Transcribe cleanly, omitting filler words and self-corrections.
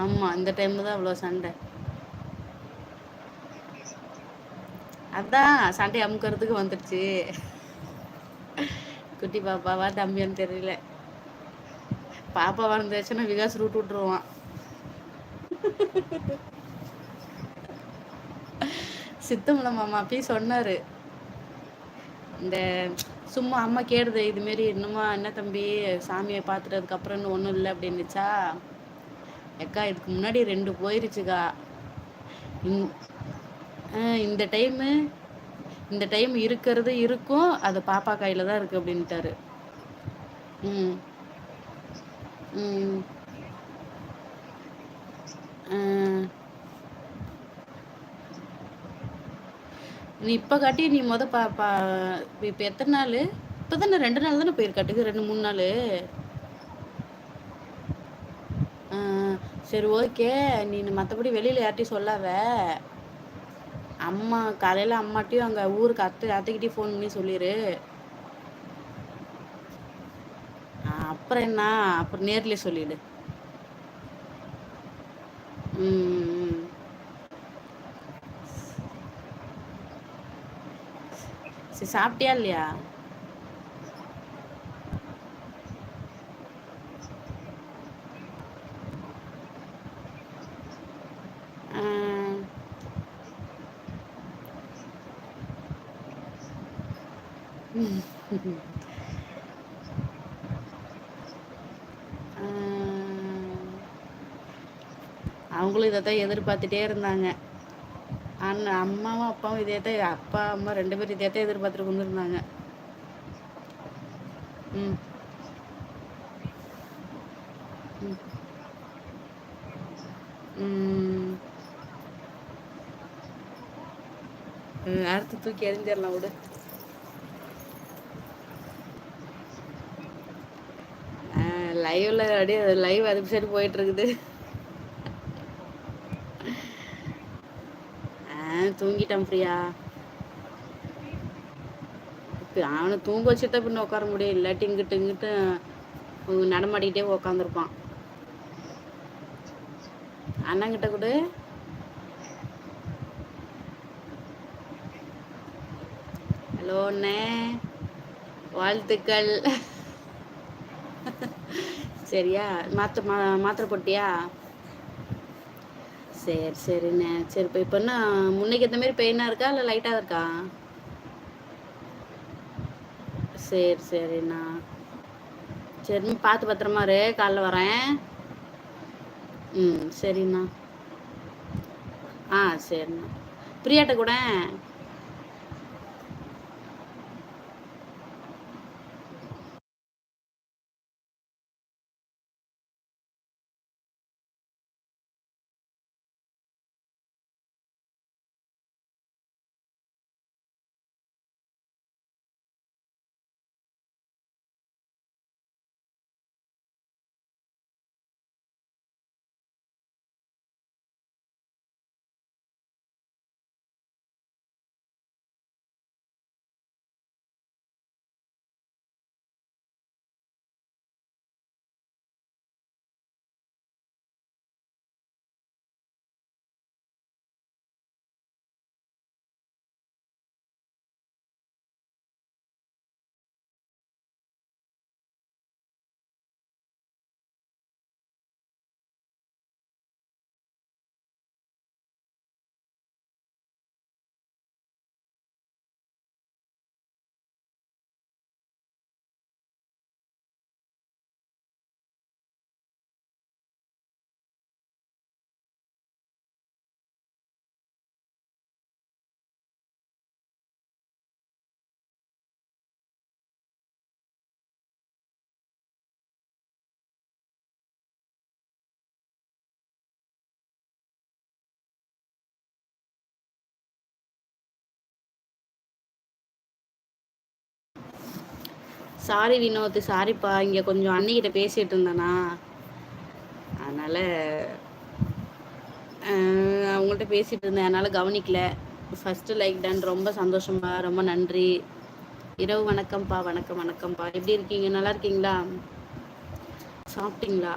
ஆமா இந்த டைம்ல தான் அவ்வளோ சண்டை. அதான் சண்டை அமுக்கிறதுக்கு வந்துடுச்சு. குட்டி பாப்பாவா தம்பியான்னு தெரியல. பாப்பா வந்துச்சுன்னா விகாஸ் ரூட் விட்டுருவான். சித்தமலை மாமா அப்பயே சொன்னாரு. இந்த சும்மா அம்மா கேடுது இதுமாரி இன்னுமா என்ன தம்பி சாமியை பார்த்துட்டதுக்கு அப்புறம் இன்னும் ஒன்றும் இல்லை அப்படின்னுச்சா. அக்கா இதுக்கு முன்னாடி 2 போயிருச்சுக்கா. இந்த இந்த டைமு இந்த டைம் இருக்கிறது இருக்கும், அது பாப்பா கையில தான் இருக்கு அப்படின்ட்டாரு. ம் ம் ஆ. நீ இப்போ காட்டி நீ இப்போ எத்தனை நாள்? இப்போ தானே 2 நாள் தானே போயிருக்காட்டுக்கு, 2 3 நாள். ஆ, சரி ஓகே. நீ மற்றபடி வெளியில் யார்ட்டையும் சொல்லாத. அம்மா காலையில் அம்மாட்டையும் அங்கே ஊருக்கு அத்தைக்கிட்டையும் ஃபோன் பண்ணி சொல்லிடு. அப்புறம் என்ன, அப்புறம் நேர்லேயே சொல்லிடு. ம் சரி சாப்பிட்டியா இல்லையா? ஆ, ஆ, அவங்களும் இதை தான் எதிர்பார்த்துட்டே இருந்தாங்க. அண்ணன் அம்மாவும் அப்பாவும் இதே தான், அப்பா அம்மா 2 பேரும் இதே தான் எதிர்பார்த்துட்டு கொண்டுருந்தாங்க. ம் ம் ம் அடுத்து தூக்கி எறிஞ்சிடலாம் விடு. லைவ்ல அப்படியே லைவ் அது சைடு போயிட்டு இருக்குது. தூங்கிட்டான் பிரியா. இப்போ அவனை தூங்க வச்சுட்டு தான் பின்ன உட்கார முடியும், இல்லாட்டி இங்கிட்டு இங்கிட்டு நடமாடிக்கிட்டே உட்காந்துருப்பான். அண்ணங்கிட்ட கூட ஹலோ அண்ணே வாழ்த்துக்கள். சரியா மாத்திரை போட்டியா? சரி சரிண்ணே. சரி இப்போ என்ன முன்னைக்கு ஏற்ற மாதிரி பெயினாக இருக்கா இல்லை லைட்டாக இருக்கா? சரி சரிண்ணா. சரி பார்த்து பத்திரமா இரு, காலைல வரேன். ம் சரிண்ணா. ஆ சரிண்ணா. பிரியாட்ட கூட சாரி வினோத், சாரிப்பா. இங்கே கொஞ்சம் அண்ணிக்கிட்ட பேசிகிட்டு இருந்தேனா, அதனால் அவங்கள்ட்ட பேசிகிட்டு இருந்தேன், அதனால் கவனிக்கல. ஃபஸ்ட்டு லைக் டன், ரொம்ப சந்தோஷம்பா, ரொம்ப நன்றி. இரவு வணக்கம்ப்பா. வணக்கம் வணக்கம்ப்பா. எப்படி இருக்கீங்க? நல்லா இருக்கீங்களா? சாப்பிட்டீங்களா?